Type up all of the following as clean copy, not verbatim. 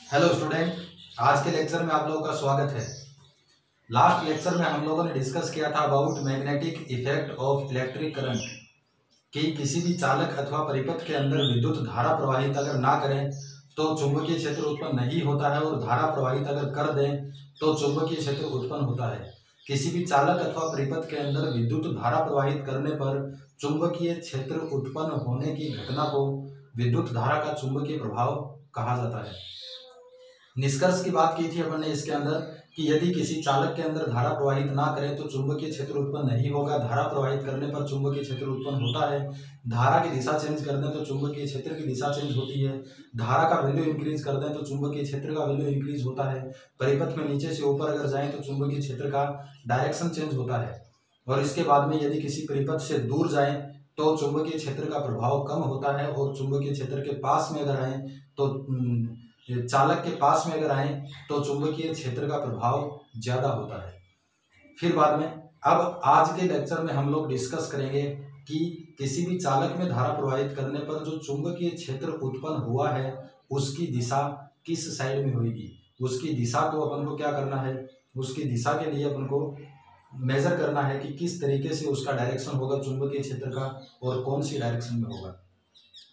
Hello student, आज के lecture में आप लोगों का स्वागत है। लास्ट लेक्चर में हम लोगों ने डिस्कस किया था about magnetic effect of electric current कि किसी भी चालक अथवा परिपथ के अंदर विद्युत धारा प्रवाहित अगर ना करें तो चुंबकीय क्षेत्र उत्पन्न नहीं होता है, और धारा प्रवाहित अगर कर दें तो चुंबकीय क्षेत्र उत्पन्न होता है। किसी भी चालक अथवा परिपथ के अंदर विद्युत धारा प्रवाहित करने पर चुंबकीय क्षेत्र उत्पन्न होने की घटना को विद्युत धारा का चुंबकीय प्रभाव कहा जाता है। निष्कर्ष की बात की थी अपन ने इसके अंदर कि यदि किसी चालक के अंदर धारा प्रवाहित ना करें तो चुंबकीय क्षेत्र उत्पन्न नहीं होगा। धारा प्रवाहित करने पर चुंबकीय क्षेत्र उत्पन्न होता है। धारा की दिशा चेंज कर दें तो चुंबकीय क्षेत्र की दिशा चेंज होती है। धारा का वैल्यू इंक्रीज कर दें तो चुंबकीय क्षेत्र का वैल्यू इंक्रीज होता है। परिपथ में नीचे से ऊपर अगर जाएं तो चुंबकीय क्षेत्र का डायरेक्शन चेंज होता है। और इसके बाद में यदि किसी परिपथ से दूर जाएं तो चुंबकीय क्षेत्र का प्रभाव कम होता है, और चुंबकीय क्षेत्र के पास में अगर आए तो चालक के पास में अगर आए तो चुंबकीय क्षेत्र का प्रभाव ज़्यादा होता है। फिर बाद में अब आज के लेक्चर में हम लोग डिस्कस करेंगे कि किसी भी चालक में धारा प्रवाहित करने पर जो चुंबकीय क्षेत्र उत्पन्न हुआ है उसकी दिशा किस साइड में होगी। उसकी दिशा को अपन को क्या करना है, उसकी दिशा के लिए अपन को मेजर करना है कि किस तरीके से उसका डायरेक्शन होगा चुंबकीय क्षेत्र का, और कौन सी डायरेक्शन में होगा।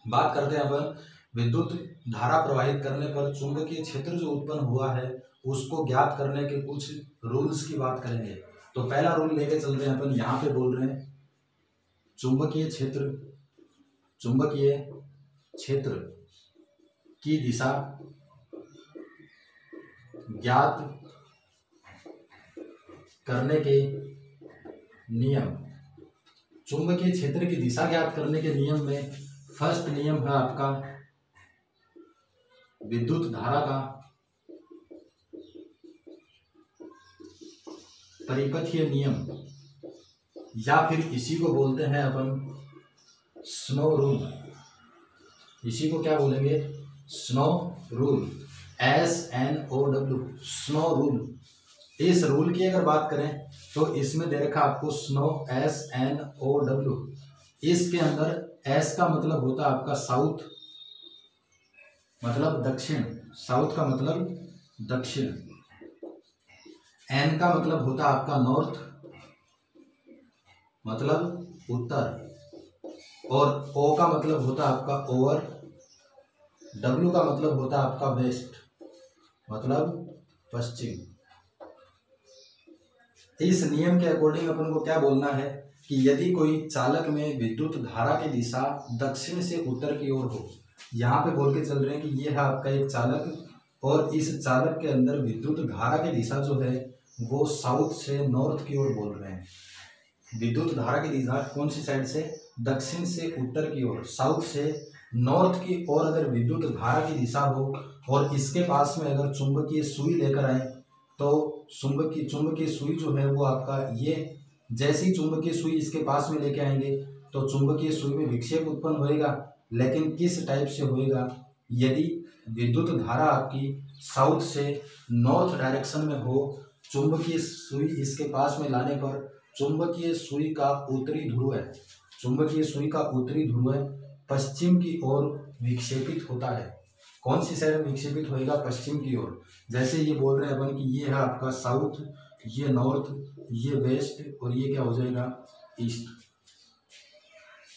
बात करते हैं अपन विद्युत धारा प्रवाहित करने पर चुंबकीय क्षेत्र जो उत्पन्न हुआ है उसको ज्ञात करने के कुछ रूल्स की बात करेंगे। तो पहला रूल लेके चल रहे हैं अपन, यहाँ पे बोल रहे हैं चुंबकीय क्षेत्र की दिशा ज्ञात करने के नियम। चुंबकीय क्षेत्र की दिशा ज्ञात करने के नियम में फर्स्ट नियम है आपका विद्युत धारा का परिपथीय नियम, या फिर इसी को बोलते हैं अपन स्नो रूल। इसी को क्या बोलेंगे, snow rule, SNOW, snow rule. इस रूल की अगर बात करें तो इसमें दे रखा आपको स्नो, SNOW। इसके अंदर S का मतलब होता है आपका साउथ, मतलब दक्षिण, साउथ का मतलब दक्षिण। N का मतलब होता है आपका नॉर्थ, मतलब उत्तर। और O का मतलब होता है आपका ओवर। W का मतलब होता है आपका वेस्ट, मतलब पश्चिम। इस नियम के अकॉर्डिंग अपन को क्या बोलना है कि यदि कोई चालक में विद्युत धारा की दिशा दक्षिण से उत्तर की ओर हो, यहाँ पे बोल के चल रहे हैं कि ये है आपका एक चालक, और इस चालक के अंदर विद्युत धारा की दिशा जो है वो साउथ से नॉर्थ की ओर बोल रहे हैं। विद्युत धारा की दिशा कौन सी साइड से, दक्षिण से उत्तर की ओर, साउथ से नॉर्थ की ओर अगर विद्युत धारा की दिशा हो, और इसके पास में अगर चुंबकीय सुई लेकर आए तो चुंबकीय सुई जो है वो आपका ये, जैसी चुंबकीय सुई इसके पास में लेके आएंगे तो चुंबकीय सुई में विक्षेप उत्पन्न होएगा। लेकिन किस टाइप से होएगा, यदि विद्युत धारा आपकी साउथ से नॉर्थ डायरेक्शन में हो, चुंबकीय सुई इसके पास में लाने पर चुंबकीय सुई का उत्तरी ध्रुव पश्चिम की ओर विक्षेपित होता है। कौन सी साइड में विक्षेपित होएगा, पश्चिम की ओर। जैसे ये बोल रहे हैं अपन कि ये है आपका साउथ, ये नॉर्थ, ये वेस्ट, और ये क्या हो जाएगा, ईस्ट।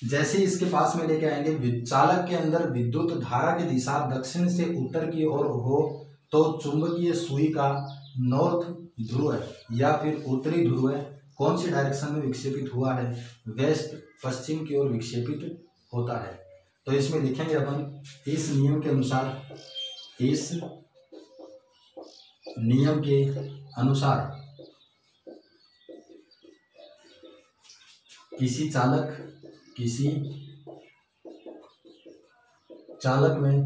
जैसे इसके पास में लेके आएंगे, चालक के अंदर विद्युत धारा की दिशा दक्षिण से उत्तर की ओर हो तो चुंबकीय सुई का नॉर्थ ध्रुव या फिर उत्तरी ध्रुव कौन सी डायरेक्शन में विक्षेपित हुआ है, वेस्ट, पश्चिम की ओर विक्षेपित होता है। तो इसमें लिखेंगे अपन इस नियम के अनुसार किसी चालक में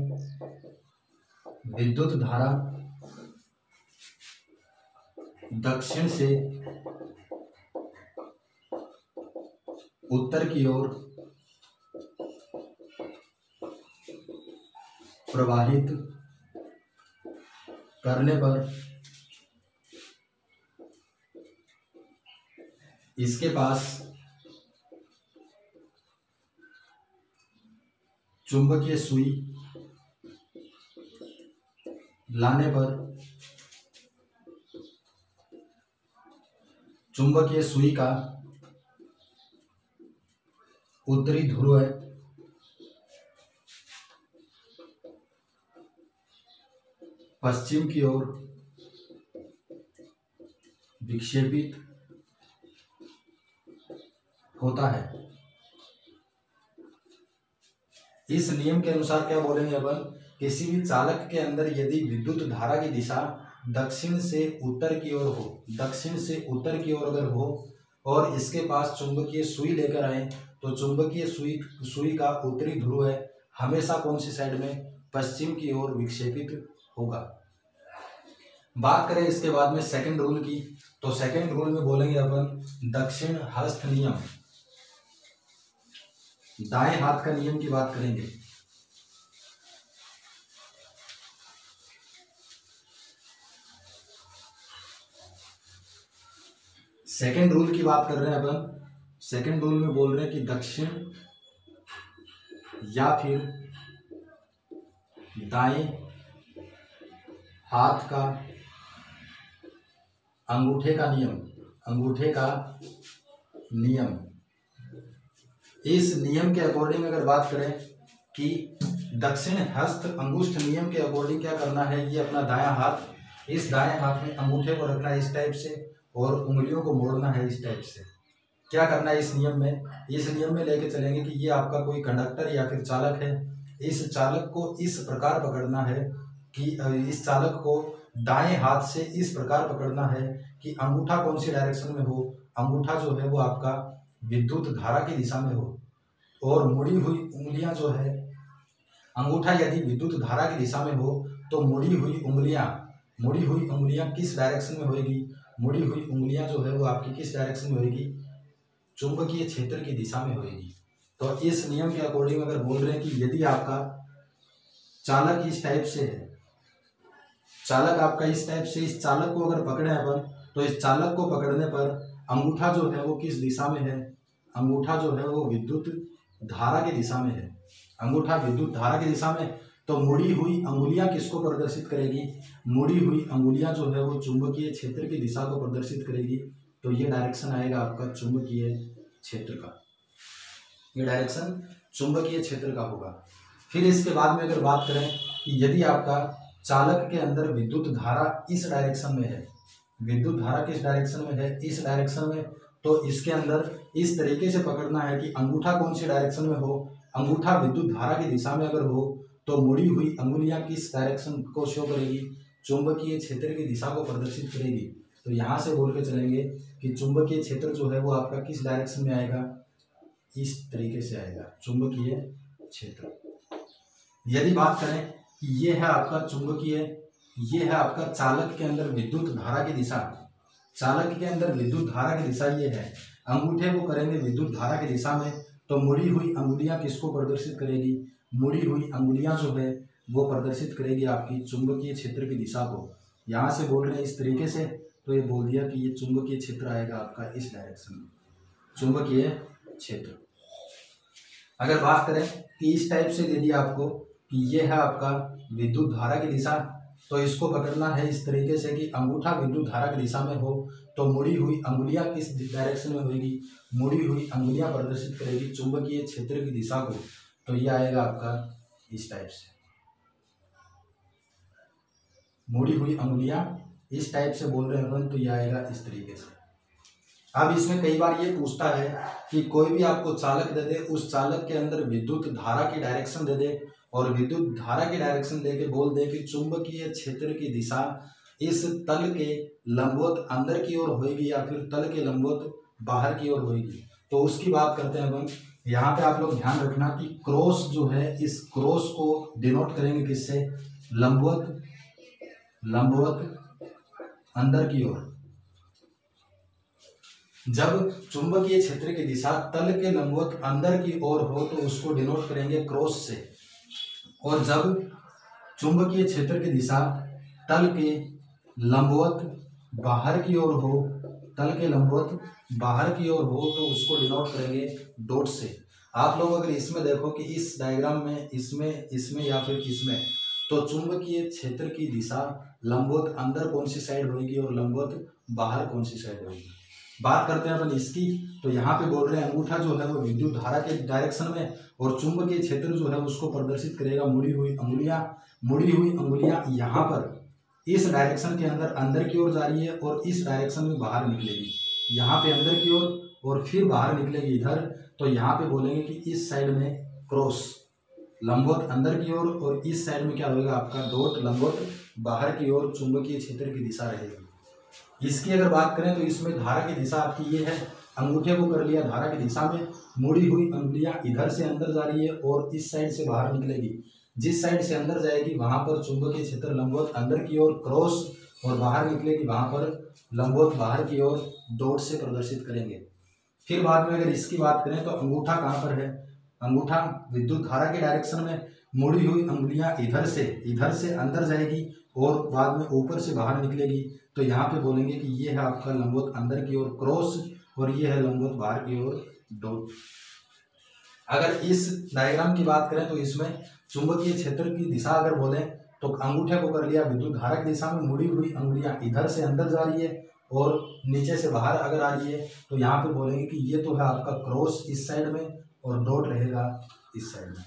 विद्युत धारा दक्षिण से उत्तर की ओर प्रवाहित करने पर इसके पास चुंबकीय सुई लाने पर चुंबकीय सुई का उत्तरी ध्रुव पश्चिम की ओर विक्षेपित होता है। इस नियम के अनुसार क्या बोलेंगे अपन, किसी भी चालक के अंदर यदि विद्युत धारा की दिशा दक्षिण से उत्तर की ओर हो, दक्षिण से उत्तर की ओर अगर हो और इसके पास चुंबकीय सुई लेकर आए, तो चुंबकीय सुई का उत्तरी ध्रुव है हमेशा कौन सी साइड में, पश्चिम की ओर विक्षेपित होगा। बात करें इसके बाद में सेकंड रूल की, तो सेकंड रूल में बोलेंगे अपन दक्षिण हस्त नियम, दाएं हाथ का नियम की बात करेंगे। सेकंड रूल की बात कर रहे हैं अपन। सेकंड रूल में बोल रहे हैं कि दक्षिण या फिर दाएं हाथ का अंगूठे का नियम, अंगूठे का नियम। इस नियम के अकॉर्डिंग अगर बात करें कि दक्षिण हस्त अंगुष्ठ नियम के अकॉर्डिंग क्या करना है, ये अपना दायां हाथ, इस दाएं हाथ में अंगूठे को रखना है इस टाइप से और उंगलियों को मोड़ना है इस टाइप से। क्या करना है इस नियम में, इस नियम में लेके चलेंगे कि ये आपका कोई कंडक्टर या फिर चालक है, इस चालक को इस प्रकार पकड़ना है कि इस चालक को दाएं हाथ से इस प्रकार पकड़ना है कि अंगूठा कौन सी डायरेक्शन में हो, अंगूठा जो है वो आपका विद्युत धारा की दिशा में हो और मुड़ी हुई उंगलियां जो है, अंगूठा यदि विद्युत धारा की दिशा में हो तो मुड़ी हुई उंगलियां किस डायरेक्शन में होगी, मुड़ी हुई उंगलियां जो है वो आपकी किस डायरेक्शन में होगी, चुंबकीय क्षेत्र की दिशा में होगी। तो इस नियम के अकॉर्डिंग अगर बोल रहे हैं कि यदि आपका चालक इस टाइप से है, चालक आपका इस टाइप से, इस चालक को अगर पकड़े अपन तो इस चालक को पकड़ने पर अंगूठा जो है वो किस दिशा में है, अंगूठा जो है वो विद्युत धारा की दिशा में है, अंगूठा विद्युत धारा की दिशा में। तो मुड़ी हुई अंगुलियां किसको प्रदर्शित करेगी, मुड़ी हुई अंगुलियां जो है वो चुंबकीय क्षेत्र की दिशा को प्रदर्शित करेगी। तो ये डायरेक्शन आएगा आपका चुंबकीय क्षेत्र का, ये डायरेक्शन चुंबकीय क्षेत्र का होगा। फिर इसके बाद में अगर बात करें कि यदि आपका चालक के अंदर विद्युत धारा इस डायरेक्शन में है, विद्युत धारा किस डायरेक्शन में है, इस डायरेक्शन में, तो इसके अंदर इस तरीके से पकड़ना है कि अंगूठा कौन सी डायरेक्शन में हो, अंगूठा विद्युत धारा की दिशा में अगर हो तो मुड़ी हुई अंगुलियां किस डायरेक्शन को शो करेगी, चुंबकीय क्षेत्र की दिशा को प्रदर्शित करेगी। तो यहाँ से बोल के चलेंगे कि चुंबकीय क्षेत्र जो है वो आपका किस डायरेक्शन में आएगा, इस तरीके से आएगा चुंबकीय क्षेत्र। यदि बात करें कि ये है आपका चुंबकीय, ये है आपका चालक के अंदर विद्युत धारा की दिशा, चालक के अंदर विद्युत धारा की दिशा ये है, अंगूठे को करेंगे विद्युत धारा की दिशा में तो मुड़ी हुई अंगुलियां किसको प्रदर्शित करेगी, मुड़ी हुई अंगुलियां जो है वो प्रदर्शित करेगी आपकी चुंबकीय क्षेत्र की दिशा को। यहाँ से बोल रहे हैं इस तरीके से, तो ये बोल दिया कि ये चुंबकीय क्षेत्र आएगा आपका इस डायरेक्शन में, चुंबकीय क्षेत्र। अगर बात करें कि इस टाइप से दे दिया आपको कि ये है आपका विद्युत धारा की दिशा, तो इसको पकड़ना है इस तरीके से कि अंगूठा विद्युत धारा की दिशा में हो तो मुड़ी हुई अंगुलियां किस डायरेक्शन में होगी, मुड़ी हुई अंगुलियां प्रदर्शित करेगी चुंबकीय क्षेत्र की दिशा को। तो ये आएगा आपका इस टाइप से, मुड़ी हुई अंगुलियां इस टाइप से बोल रहे हैं अपन, तो ये आएगा इस तरीके से। अब इसमें कई बार ये पूछता है कि कोई भी आपको चालक दे दे, उस चालक के अंदर विद्युत धारा की डायरेक्शन दे दे और विद्युत धारा की डायरेक्शन देके बोल दे कि चुंबकीय क्षेत्र की दिशा इस तल के लंबवत अंदर की ओर होगी या फिर तल के लंबवत बाहर की ओर होगी। तो उसकी बात करते हैं अपन। यहाँ पे आप लोग ध्यान रखना कि क्रॉस जो है, इस क्रॉस को डिनोट करेंगे किससे, लंबवत, लंबवत अंदर की ओर। जब चुंबकीय क्षेत्र की दिशा तल के लंबवत अंदर की ओर हो तो उसको डिनोट करेंगे क्रॉस से, और जब चुंबकीय क्षेत्र की दिशा तल के लंबवत बाहर की ओर हो, तल के लंबवत बाहर की ओर हो तो उसको डिनोट करेंगे डॉट से। आप लोग अगर इसमें देखो कि इस डायग्राम में इसमें या फिर इसमें, तो चुंबकीय क्षेत्र की दिशा लंबवत अंदर कौन सी साइड होगी और लंबवत बाहर कौन सी साइड होगी। बात करते हैं अपन इसकी, तो यहाँ पे बोल रहे हैं अंगूठा जो है वो विद्युत धारा के डायरेक्शन में और चुंबकीय क्षेत्र जो है उसको प्रदर्शित करेगा मुड़ी हुई अंगुलियां यहाँ पर इस डायरेक्शन के अंदर की ओर जा रही है और इस डायरेक्शन में बाहर निकलेगी, यहाँ पे अंदर की ओर और फिर बाहर निकलेगी इधर। तो यहाँ पे बोलेंगे कि इस साइड में क्रॉस लंबवत अंदर की ओर और इस साइड में क्या होगा आपका डॉट लंबवत बाहर की ओर चुंबकीय क्षेत्र की दिशा रहेगी। इसकी अगर बात करें तो इसमें धारा की दिशा आपकी ये है, अंगूठे को कर लिया धारा की दिशा में, मुड़ी हुई अंगुलियां इधर से अंदर जा रही है और इस साइड से बाहर निकलेगी। जिस साइड से अंदर जाएगी वहां पर चुंबकीय क्षेत्र लंबवत अंदर की ओर क्रॉस और बाहर निकलेगी वहां पर लंबवत बाहर की ओर डॉट से प्रदर्शित करेंगे। फिर बाद में अगर इसकी बात करें तो अंगूठा कहाँ पर है, अंगूठा विद्युत धारा के डायरेक्शन में, मुड़ी हुई अंगुलियां इधर से अंदर जाएगी और बाद में ऊपर से बाहर निकलेगी। तो यहाँ पे बोलेंगे कि ये है आपका लंबवत अंदर की ओर क्रॉस और ये है लंबवत बाहर की ओर डॉट। अगर इस डायग्राम की बात करें तो इसमें चुंबकीय क्षेत्र की दिशा अगर बोले तो अंगूठे को कर लिया विद्युत धारा की दिशा में, मुड़ी हुई अंगुलियां इधर से अंदर जा रही है और नीचे से बाहर अगर आ रही है तो यहाँ पे बोलेंगे कि ये तो है आपका क्रॉस इस साइड में और डॉट रहेगा इस साइड में।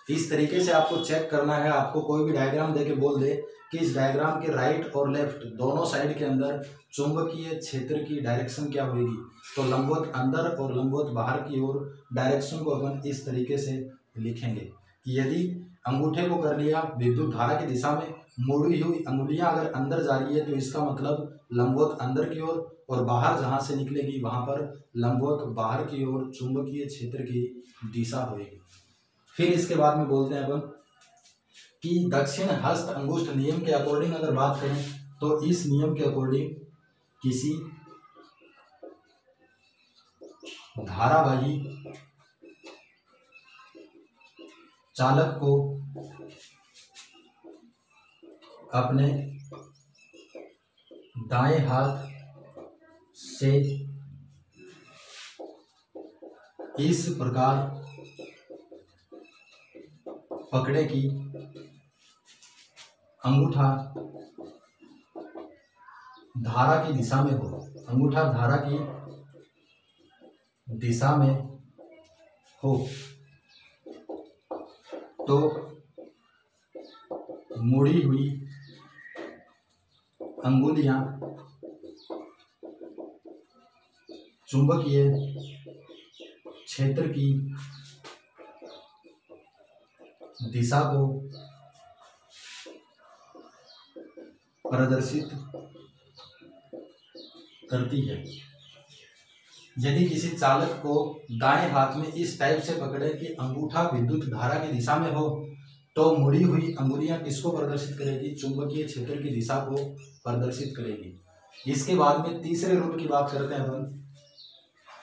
इस तरीके से आपको चेक करना है, आपको कोई भी डायग्राम देके बोल दे कि इस डायग्राम के राइट और लेफ्ट दोनों साइड के अंदर चुंबकीय क्षेत्र की डायरेक्शन क्या होगी, तो लंबवत अंदर और लंबवत बाहर की ओर डायरेक्शन को अपन इस तरीके से लिखेंगे कि यदि अंगूठे को कर लिया विद्युत धारा की दिशा में, मुड़ी हुई अंगुलियां अगर अंदर जा रही है तो इसका मतलब लंबवत अंदर की ओर और बाहर जहां से निकलेगी वहां पर लंबवत बाहर की ओर चुंबकीय क्षेत्र की दिशा होगी। फिर इसके बाद में बोलते हैं अपन कि दक्षिण हस्त अंगुष्ठ नियम के अकॉर्डिंग अगर बात करें तो इस नियम के अकॉर्डिंग किसी धारावाही चालक को अपने दाएं हाथ से इस प्रकार पकड़े कि अंगूठा धारा की दिशा में हो, अंगूठा धारा की दिशा में हो तो मुड़ी हुई अंगुलियां चुंबकीय क्षेत्र की दिशा को प्रदर्शित करती है। यदि किसी चालक को दाएं हाथ में इस टाइप से पकड़े कि अंगूठा विद्युत धारा की दिशा में हो तो मुड़ी हुई अंगुलियां किसको प्रदर्शित करेगी, चुंबकीय क्षेत्र की दिशा को प्रदर्शित करेगी। इसके बाद में तीसरे रूल की बात करते हैं अपन,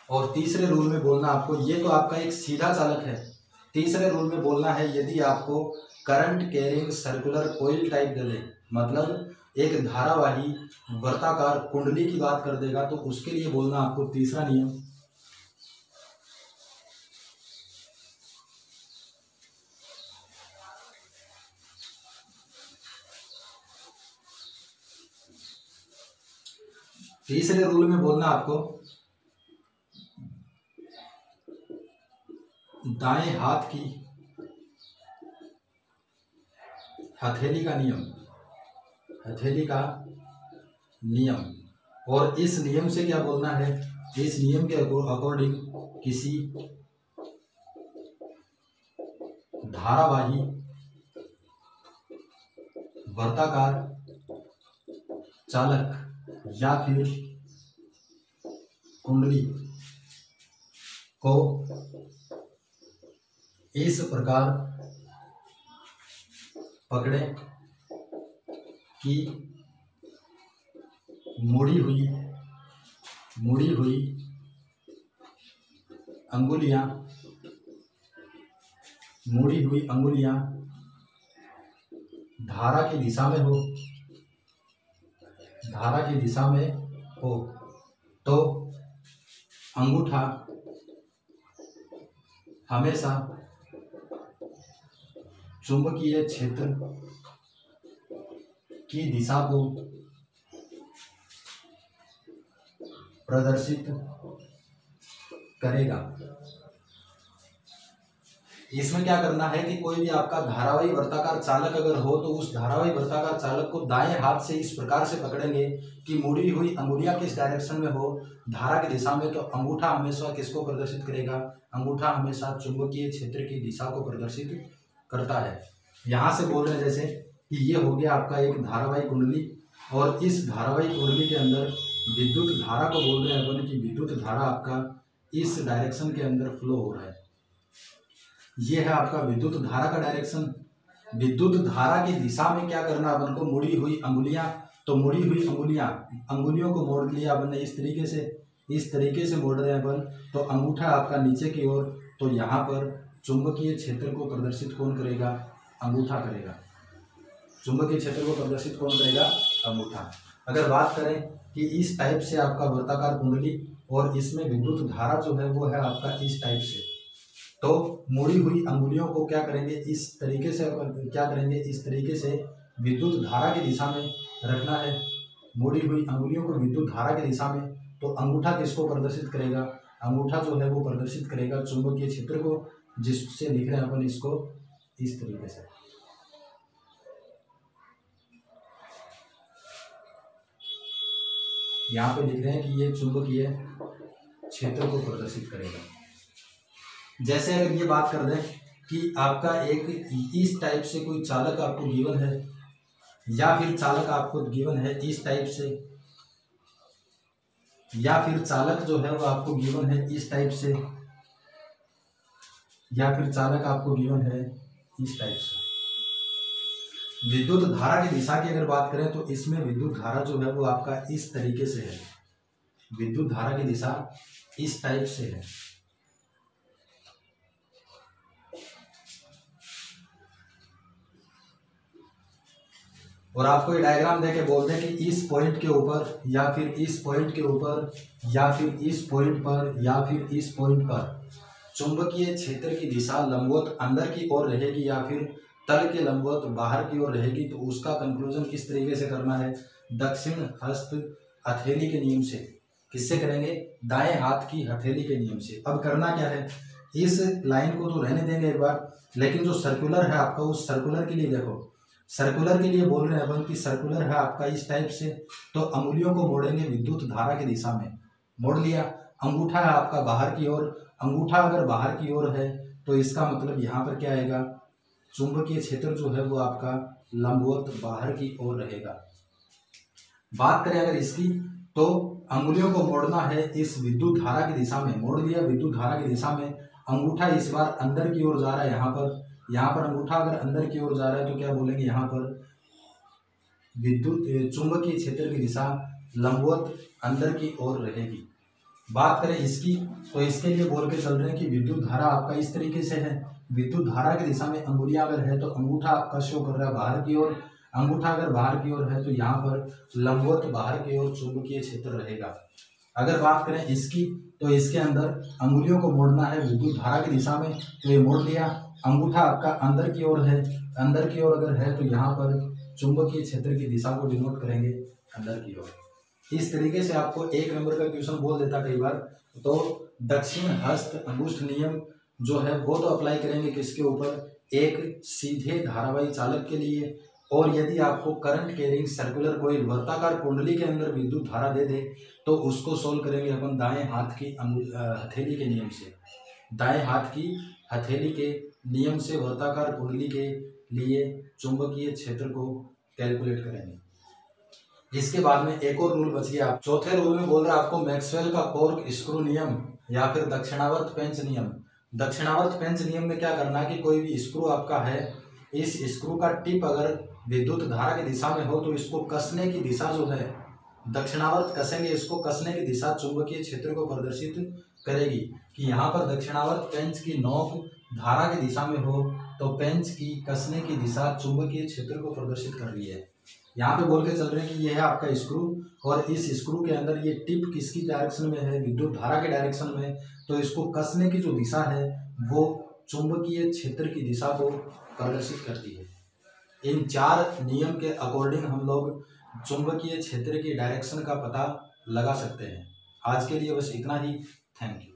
और तीसरे रूल में बोलना आपको, ये तो आपका एक सीधा चालक है, तीसरे रूल में बोलना है यदि आपको current carrying circular coil type दे दे, मतलब एक धारावाही वर्ताकार कुंडली की बात कर देगा तो उसके लिए बोलना आपको तीसरा नियम, तीसरे रूल में बोलना आपको दाएं हाथ की हथेली का नियम, हथेली का नियम। और इस नियम से क्या बोलना है, इस नियम के अकॉर्डिंग किसी धारावाही वर्ताकार चालक या फिर कुंडली को इस प्रकार पकड़े कि मुड़ी हुई अंगुलियां धारा की दिशा में हो तो अंगूठा हमेशा चुंबकीय क्षेत्र की दिशा को प्रदर्शित करेगा। इसमें क्या करना है कि कोई भी आपका धारावाही वर्ताकार चालक अगर हो तो उस धारावाही वर्ताकार चालक को दाएं हाथ से इस प्रकार से पकड़ेंगे कि मुड़ी हुई अंगुलियां किस डायरेक्शन में हो, धारा की दिशा में। तो अंगूठा हमेशा किसको प्रदर्शित करेगा? अंगूठा हमेशा चुंबकीय क्षेत्र की दिशा को प्रदर्शित करता है। यहाँ से बोल रहे हैं जैसे कि ये हो गया आपका एक धारावाही कुंडली, और इस धारावाही कुंडली के अंदर विद्युत धारा को बोल रहे हैं अपन कि विद्युत धारा आपका इस डायरेक्शन के अंदर फ्लो हो रहा है। ये है आपका विद्युत धारा का डायरेक्शन। विद्युत धारा की दिशा में क्या करना अपन को? मुड़ी हुई अंगुलियां, तो मुड़ी हुई अंगुलियों को मोड़ लिया अपन ने इस तरीके से मोड़ रहे हैं अपन। तो अंगूठा आपका नीचे की ओर, तो यहाँ पर चुंबकीय क्षेत्र को प्रदर्शित कौन करेगा? अंगूठा करेगा। चुंबकीय क्षेत्र को प्रदर्शित कौन करेगा? अंगूठा। अगर बात करें कि इस टाइप से आपका वर्ताकार कुंडली और इसमें विद्युत धारा जो है वो है आपका इस टाइप से, तो मुड़ी हुई अंगुलियों को क्या करेंगे? इस तरीके से विद्युत धारा की दिशा में रखना है। मुड़ी हुई अंगुलियों को विद्युत धारा की दिशा में, तो अंगूठा किसको प्रदर्शित करेगा? अंगूठा जो है वो प्रदर्शित करेगा चुंबकीय क्षेत्र को, जिससे लिख रहे हैं अपन इसको इस तरीके से। यहाँ पे लिख रहे हैं कि ये चुंबकीय क्षेत्र को प्रदर्शित करेगा। जैसे अगर ये बात कर दें कि आपका एक इस टाइप से कोई चालक आपको गिवन है, या फिर चालक आपको गिवन है इस टाइप से, या फिर चालक जो है वो आपको गिवन है इस टाइप से, या फिर चालक आपको गिवन है इस टाइप से। विद्युत धारा की दिशा की अगर बात करें तो इसमें विद्युत धारा जो है वो आपका इस तरीके से है। विद्युत धारा की दिशा इस टाइप से है। और आपको ये डायग्राम देके बोलते हैं कि इस पॉइंट के ऊपर, या फिर इस पॉइंट के ऊपर, या फिर इस पॉइंट पर, या फिर इस पॉइंट पर चुंबकीय क्षेत्र की दिशा लंबवत अंदर की ओर रहेगी या फिर तल के लंबवत बाहर की ओर रहेगी। तो उसका कंक्लूजन किस तरीके से करना है? दक्षिण हस्त हथेली के नियम से। किससे करेंगे? दाएं हाथ की हथेली के नियम से। अब करना क्या है? इस लाइन को तो रहने देंगे एक बार, लेकिन जो सर्कुलर है आपका, उस सर्कुलर के लिए देखो, सर्कुलर के लिए बोल रहे हैं अपन कि सर्कुलर है आपका इस टाइप से, तो अंगुलियों को मोड़ेंगे विद्युत धारा की दिशा में। मोड़ लिया। अंगूठा है आपका बाहर की ओर। अंगूठा अगर बाहर की ओर है तो इसका मतलब यहाँ पर क्या आएगा? चुंबकीय क्षेत्र जो है वो आपका लंबवत बाहर की ओर रहेगा। बात करें अगर इसकी, तो अंगुलियों को मोड़ना है इस विद्युत धारा की दिशा में। मोड़ लिया विद्युत धारा की दिशा में। अंगूठा इस बार अंदर की ओर जा रहा है। यहाँ पर अंगूठा अगर अंदर की ओर जा रहा है तो क्या बोलेंगे? यहाँ पर विद्युत चुंबकीय क्षेत्र की दिशा लंबवत अंदर की ओर रहेगी। बात करें इसकी, तो इसके लिए बोल के चल रहे हैं कि विद्युत धारा आपका इस तरीके से है। विद्युत धारा की दिशा में अंगुलियां अगर है तो अंगूठा आपका शो कर रहा है बाहर की ओर। अंगूठा अगर बाहर की ओर है तो यहाँ पर लंबवत बाहर की ओर चुंबकीय क्षेत्र रहेगा। अगर बात करें इसकी, तो इसके अंदर अंगुलियों को मोड़ना है विद्युत धारा की दिशा में, तो ये मोड़ लिया। अंगूठा आपका अंदर की ओर है। अंदर की ओर अगर है तो यहाँ पर चुंबकीय क्षेत्र की दिशा को डिनोट करेंगे अंदर की ओर। इस तरीके से आपको एक नंबर का क्वेश्चन बोल देता कई बार। तो दक्षिण हस्त अंगुष्ठ नियम जो है वो तो अप्लाई करेंगे किसके ऊपर? एक सीधे धारावाही चालक के लिए। और यदि आपको करंट कैरिंग सर्कुलर कॉइल वर्ताकार कुंडली के अंदर विद्युत धारा दे दे तो उसको सोल्व करेंगे अपन दाएं हाथ की हथेली के नियम से। दाएं हाथ की हथेली के नियम से वर्ताकार कुंडली के लिए चुंबकीय क्षेत्र को कैलकुलेट करेंगे। इसके बाद में एक और रूल बच गया। चौथे रूल में बोल रहा है आपको मैक्सवेल का कॉर्क स्क्रू नियम या फिर दक्षिणावर्त पेंच नियम। दक्षिणावर्त पेंच नियम में क्या करना है कि कोई भी स्क्रू आपका है, इस स्क्रू का टिप अगर विद्युत धारा की दिशा में हो तो इसको कसने की दिशा जो है दक्षिणावर्त कसेंगे। इसको कसने की दिशा चुंबकीय क्षेत्र को प्रदर्शित करेगी कि यहाँ पर दक्षिणावर्त पेंच की नोक धारा की दिशा में हो तो पेंच की कसने की दिशा चुंबकीय क्षेत्र को प्रदर्शित कर रही है। यहाँ पे बोल के चल रहे हैं कि ये है आपका स्क्रू और इस स्क्रू के अंदर ये टिप किसकी डायरेक्शन में है? विद्युत धारा के डायरेक्शन में। तो इसको कसने की जो दिशा है वो चुंबकीय क्षेत्र की दिशा को प्रदर्शित करती है। इन 4 नियम के अकॉर्डिंग हम लोग चुंबकीय क्षेत्र की डायरेक्शन का पता लगा सकते हैं। आज के लिए बस इतना ही। Thank you.